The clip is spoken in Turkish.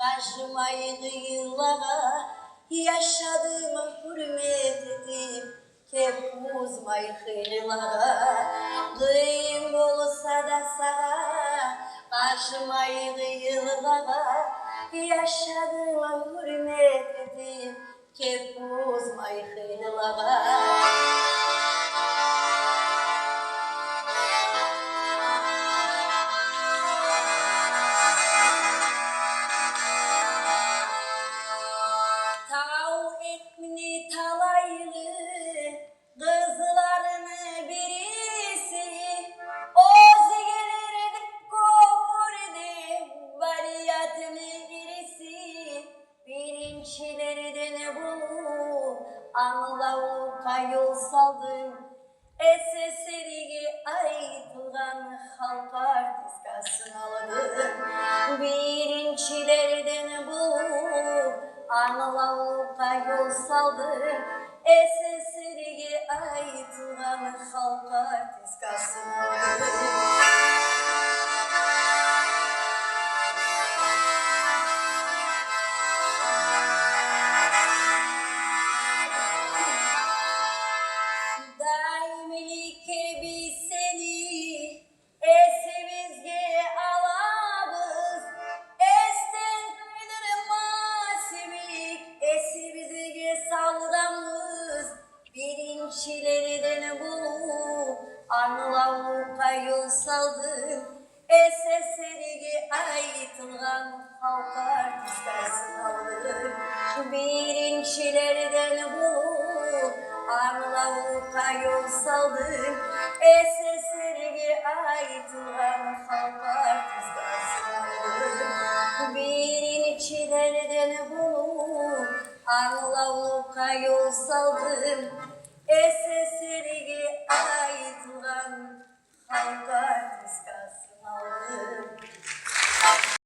Karşıma yığılağa yaşadığımı hürmet edip kepuzmayı hıylağa kıyım olsa da sağa karşıma yığılağa yaşadığımı hürmet edip kepuzmayı hıylağa. Kızlarını birisi ozi gelir kokurdu bariyatını birisi birinçilerden bulup anlavuka yol saldım SSR'ye ayrılan halk artistkasını aldım birinçilerden bulup anlavuka yol saldım SSR'ye ayrılan halk artistkasını aldım. Daimilik biz seni esevizge alabız esten kıydır masivik esevizge saldamız birinçilerden bulup anlavuka yol saldım SSR'ye ayrılan halk artistkasını aldım birinçilerden bulup anlavuka yol saldım SSR'ye ayrılan halk artistkasını aldım birinçilerden bulup anlavuka yol saldım SSR'ye ayrılan halk